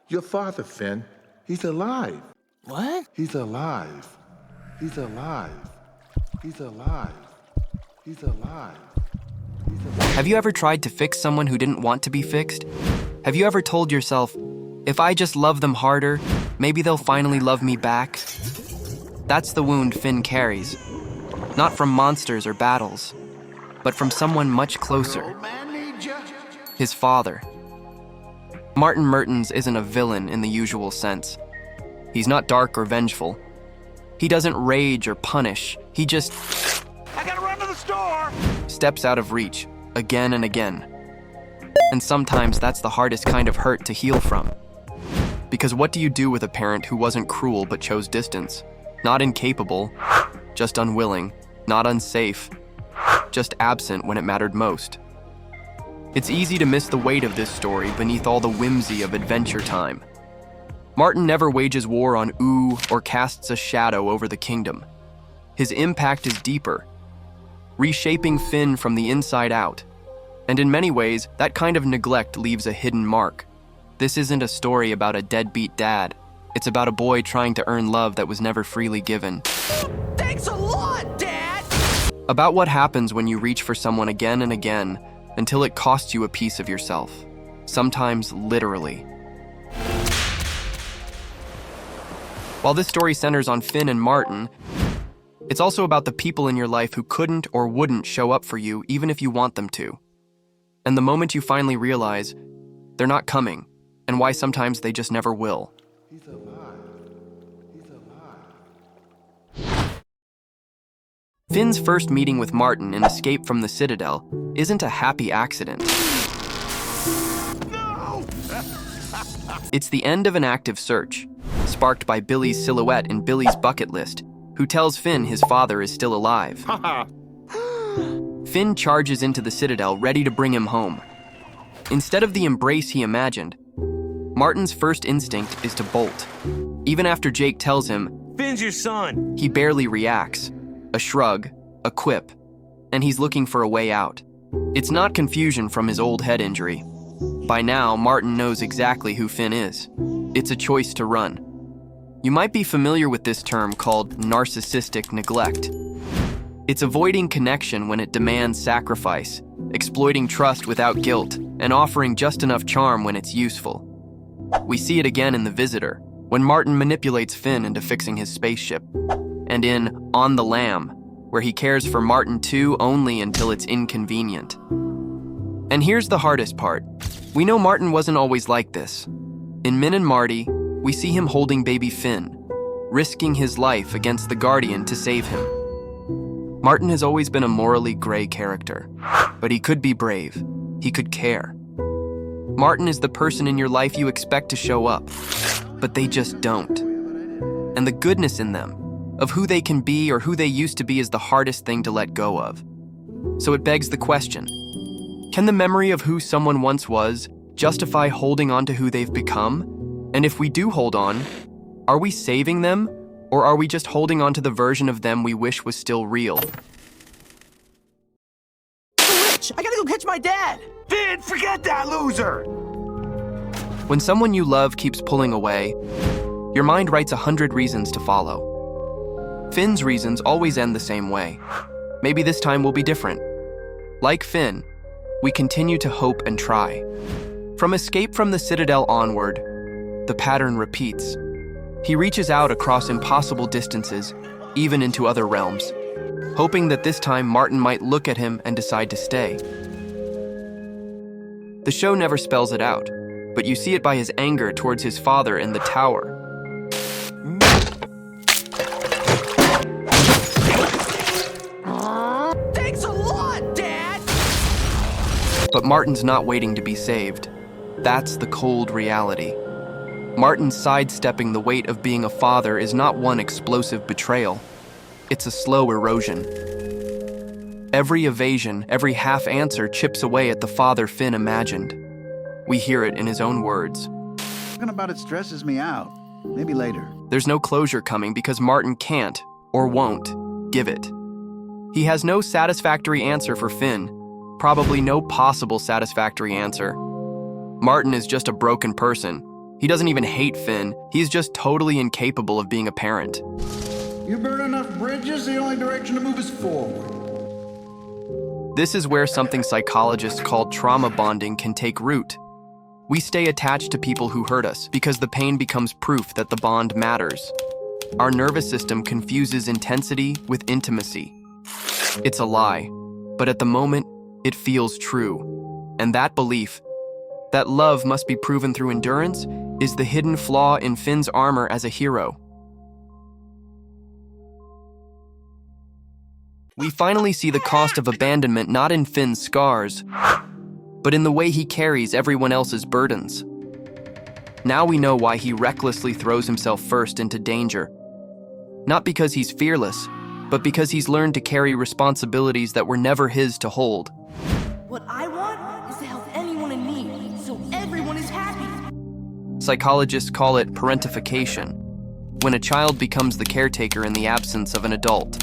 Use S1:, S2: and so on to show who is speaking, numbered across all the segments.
S1: Your father, Finn, he's alive.
S2: What?
S1: He's alive. He's alive. He's alive. He's alive. He's alive.
S3: Have you ever tried to fix someone who didn't want to be fixed? Have you ever told yourself, if I just love them harder, maybe they'll finally love me back? That's the wound Finn carries. Not from monsters or battles, but from someone much closer. His father. Martin Mertens isn't a villain in the usual sense. He's not dark or vengeful. He doesn't rage or punish. He just
S2: I gotta run to the store!
S3: steps out of reach, again and again. And sometimes that's the hardest kind of hurt to heal from. Because what do you do with a parent who wasn't cruel but chose distance? Not incapable, just unwilling, not unsafe, just absent when it mattered most. It's easy to miss the weight of this story beneath all the whimsy of Adventure Time. Martin never wages war on Ooh or casts a shadow over the kingdom. His impact is deeper, reshaping Finn from the inside out. And in many ways, that kind of neglect leaves a hidden mark. This isn't a story about a deadbeat dad. It's about a boy trying to earn love that was never freely given.
S2: Thanks a lot, Dad!
S3: About what happens when you reach for someone again and again until it costs you a piece of yourself, sometimes literally. While this story centers on Finn and Martin, it's also about the people in your life who couldn't or wouldn't show up for you even if you want them to. And the moment you finally realize they're not coming, and why sometimes they just never will.
S1: He's alive. He's alive.
S3: Finn's first meeting with Martin in Escape from the Citadel isn't a happy accident.
S2: No!
S3: It's the end of an active search, sparked by Billy's silhouette in Billy's bucket list, who tells Finn his father is still alive. Finn charges into the Citadel ready to bring him home. Instead of the embrace he imagined, Martin's first instinct is to bolt. Even after Jake tells him,
S2: Finn's your son!
S3: he barely reacts. A shrug, a quip, and he's looking for a way out. It's not confusion from his old head injury. By now, Martin knows exactly who Finn is. It's a choice to run. You might be familiar with this term called narcissistic neglect. It's avoiding connection when it demands sacrifice, exploiting trust without guilt, and offering just enough charm when it's useful. We see it again in The Visitor, when Martin manipulates Finn into fixing his spaceship, and in On the Lam, where he cares for Martin too only until it's inconvenient. And here's the hardest part. We know Martin wasn't always like this. In Min and Marty, we see him holding baby Finn, risking his life against the Guardian to save him. Martin has always been a morally gray character, but he could be brave. He could care. Martin is the person in your life you expect to show up, but they just don't. And the goodness in them, of who they can be or who they used to be, is the hardest thing to let go of. So it begs the question, can the memory of who someone once was justify holding on to who they've become? And if we do hold on, are we saving them? Or are we just holding on to the version of them we wish was still real?
S2: Rich, I gotta go catch my dad! Finn, forget that loser!
S3: When someone you love keeps pulling away, your mind writes 100 reasons to follow. Finn's reasons always end the same way. Maybe this time will be different. Like Finn, we continue to hope and try. From Escape from the Citadel onward, the pattern repeats. He reaches out across impossible distances, even into other realms, hoping that this time Martin might look at him and decide to stay. The show never spells it out, but you see it by his anger towards his father in the tower.
S2: Thanks a lot, Dad!
S3: But Martin's not waiting to be saved. That's the cold reality. Martin's sidestepping the weight of being a father is not one explosive betrayal. It's a slow erosion. Every evasion, every half answer chips away at the father Finn imagined. We hear it in his own words.
S4: Talking about it stresses me out. Maybe later.
S3: There's no closure coming because Martin can't, or won't, give it. He has no satisfactory answer for Finn, probably no possible satisfactory answer. Martin is just a broken person, He doesn't even hate Finn, he's just totally incapable of being a parent.
S4: You burn enough bridges, the only direction to move is forward.
S3: This is where something psychologists call trauma bonding can take root. We stay attached to people who hurt us because the pain becomes proof that the bond matters. Our nervous system confuses intensity with intimacy. It's a lie, but at the moment, it feels true. And that belief, that love must be proven through endurance, is the hidden flaw in Finn's armor as a hero. We finally see the cost of abandonment not in Finn's scars, but in the way he carries everyone else's burdens. Now we know why he recklessly throws himself first into danger. Not because he's fearless, but because he's learned to carry responsibilities that were never his to hold.
S5: What I want is to help anyone in need, so everyone is happy.
S3: Psychologists call it parentification, when a child becomes the caretaker in the absence of an adult.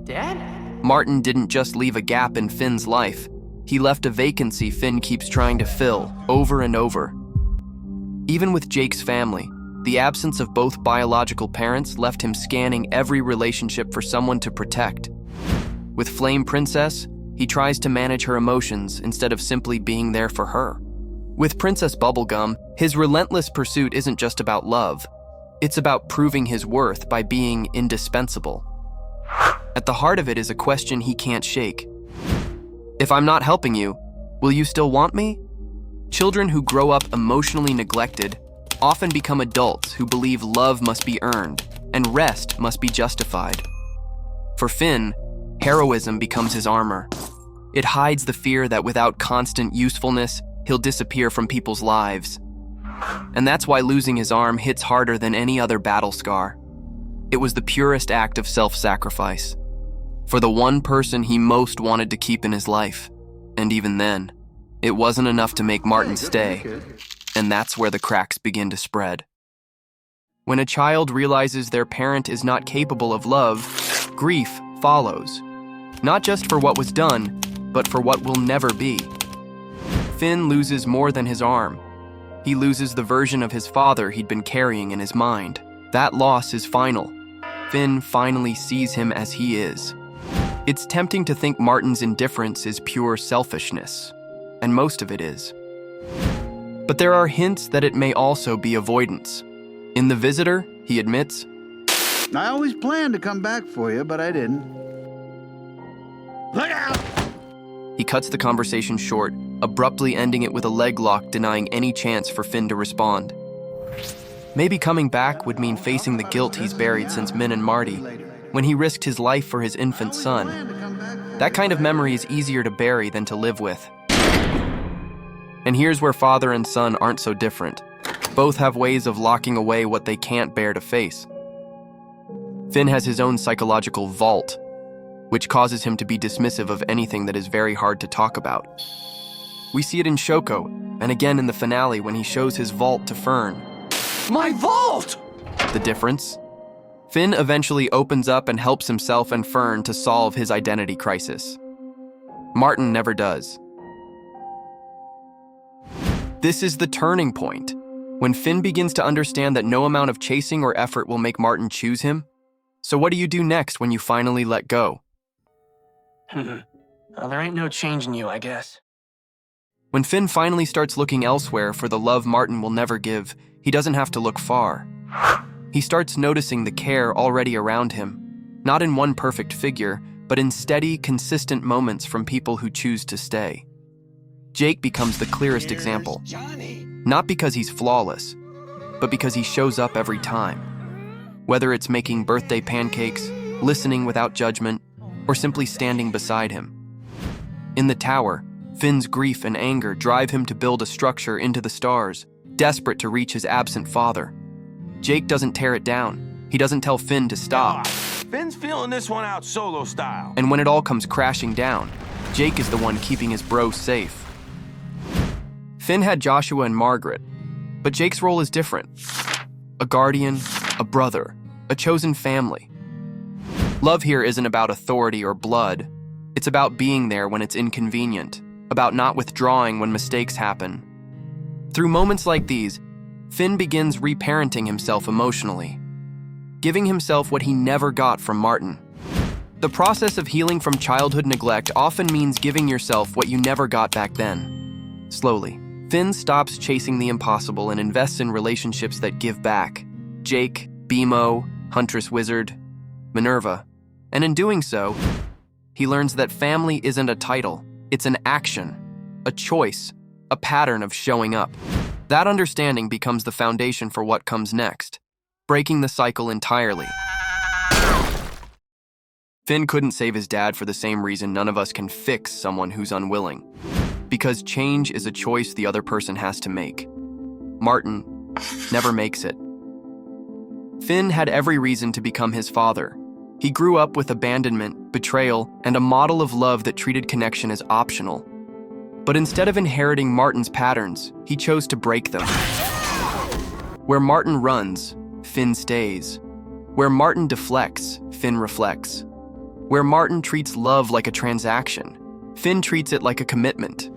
S5: Dad?
S3: Martin didn't just leave a gap in Finn's life, he left a vacancy Finn keeps trying to fill, over and over. Even with Jake's family, the absence of both biological parents left him scanning every relationship for someone to protect. With Flame Princess, he tries to manage her emotions instead of simply being there for her. With Princess Bubblegum, his relentless pursuit isn't just about love. It's about proving his worth by being indispensable. At the heart of it is a question he can't shake. If I'm not helping you, will you still want me? Children who grow up emotionally neglected often become adults who believe love must be earned and rest must be justified. For Finn, heroism becomes his armor. It hides the fear that without constant usefulness, he'll disappear from people's lives. And that's why losing his arm hits harder than any other battle scar. It was the purest act of self-sacrifice for the one person he most wanted to keep in his life. And even then, it wasn't enough to make Martin stay, and that's where the cracks begin to spread. When a child realizes their parent is not capable of love, grief follows. Not just for what was done, but for what will never be. Finn loses more than his arm. He loses the version of his father he'd been carrying in his mind. That loss is final. Finn finally sees him as he is. It's tempting to think Martin's indifference is pure selfishness, and most of it is. But there are hints that it may also be avoidance. In The Visitor, he admits,
S4: I always planned to come back for you, but I didn't. Look out!
S3: He cuts the conversation short, abruptly ending it with a leg lock denying any chance for Finn to respond. Maybe coming back would mean facing the guilt he's buried since Min and Marty, when he risked his life for his infant son. That kind of memory is easier to bury than to live with. And here's where father and son aren't so different. Both have ways of locking away what they can't bear to face. Finn has his own psychological vault, which causes him to be dismissive of anything that is very hard to talk about. We see it in Shoko, and again in the finale when he shows his vault to Fern.
S2: My vault!
S3: The difference? Finn eventually opens up and helps himself and Fern to solve his identity crisis. Martin never does. This is the turning point. When Finn begins to understand that no amount of chasing or effort will make Martin choose him. So what do you do next when you finally let go?
S2: Well, there ain't no changing you, I guess.
S3: When Finn finally starts looking elsewhere for the love Martin will never give, he doesn't have to look far. He starts noticing the care already around him, not in one perfect figure, but in steady, consistent moments from people who choose to stay. Jake becomes the clearest example, not because he's flawless, but because he shows up every time. Whether it's making birthday pancakes, listening without judgment, or simply standing beside him. In the tower, Finn's grief and anger drive him to build a structure into the stars, desperate to reach his absent father. Jake doesn't tear it down. He doesn't tell Finn to stop.
S6: Finn's feeling this one out solo style.
S3: And when it all comes crashing down, Jake is the one keeping his bro safe. Finn had Joshua and Margaret, but Jake's role is different. A guardian, a brother, a chosen family. Love here isn't about authority or blood. It's about being there when it's inconvenient, about not withdrawing when mistakes happen. Through moments like these, Finn begins reparenting himself emotionally, giving himself what he never got from Martin. The process of healing from childhood neglect often means giving yourself what you never got back then. Slowly, Finn stops chasing the impossible and invests in relationships that give back. Jake, BMO, Huntress Wizard, Minerva. And in doing so, he learns that family isn't a title, it's an action, a choice, a pattern of showing up. That understanding becomes the foundation for what comes next, breaking the cycle entirely. Finn couldn't save his dad for the same reason none of us can fix someone who's unwilling. Because change is a choice the other person has to make. Martin never makes it. Finn had every reason to become his father. He grew up with abandonment, betrayal, and a model of love that treated connection as optional. But instead of inheriting Martin's patterns, he chose to break them. Where Martin runs, Finn stays. Where Martin deflects, Finn reflects. Where Martin treats love like a transaction, Finn treats it like a commitment.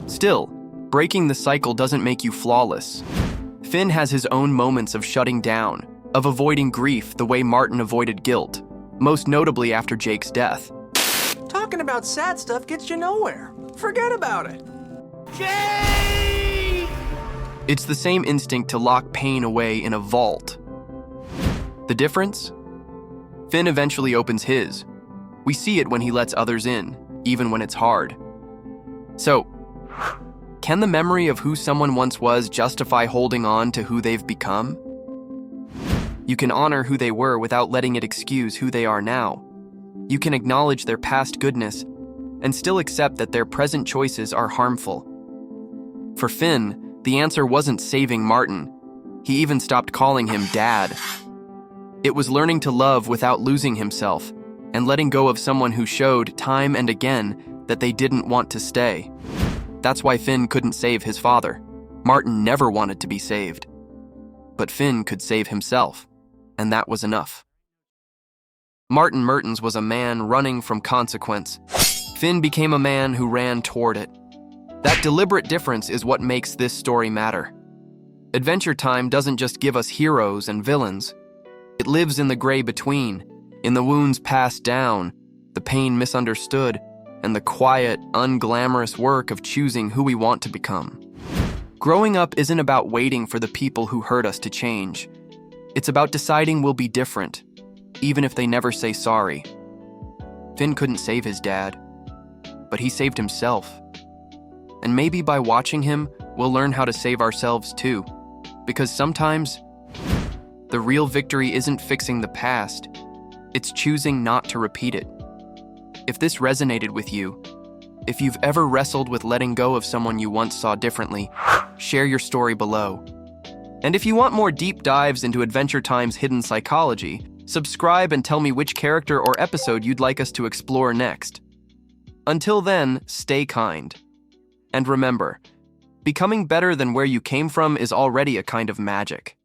S3: Still, breaking the cycle doesn't make you flawless. Finn has his own moments of shutting down, of avoiding grief the way Martin avoided guilt, most notably after Jake's death.
S2: Talking about sad stuff gets you nowhere. Forget about it.
S3: It's the same instinct to lock pain away in a vault. The difference? Finn eventually opens his. We see it when he lets others in, even when it's hard. So, can the memory of who someone once was justify holding on to who they've become? You can honor who they were without letting it excuse who they are now. You can acknowledge their past goodness and still accept that their present choices are harmful. For Finn, the answer wasn't saving Martin. He even stopped calling him Dad. It was learning to love without losing himself and letting go of someone who showed time and again that they didn't want to stay. That's why Finn couldn't save his father. Martin never wanted to be saved. But Finn could save himself, and that was enough. Martin Mertens was a man running from consequence. Finn became a man who ran toward it. That deliberate difference is what makes this story matter. Adventure Time doesn't just give us heroes and villains. It lives in the gray between, in the wounds passed down, the pain misunderstood, and the quiet, unglamorous work of choosing who we want to become. Growing up isn't about waiting for the people who hurt us to change. It's about deciding we'll be different, even if they never say sorry. Finn couldn't save his dad, but he saved himself. And maybe by watching him, we'll learn how to save ourselves too. Because sometimes, the real victory isn't fixing the past, it's choosing not to repeat it. If this resonated with you, if you've ever wrestled with letting go of someone you once saw differently, share your story below. And if you want more deep dives into Adventure Time's hidden psychology, subscribe and tell me which character or episode you'd like us to explore next. Until then, stay kind. And remember, becoming better than where you came from is already a kind of magic.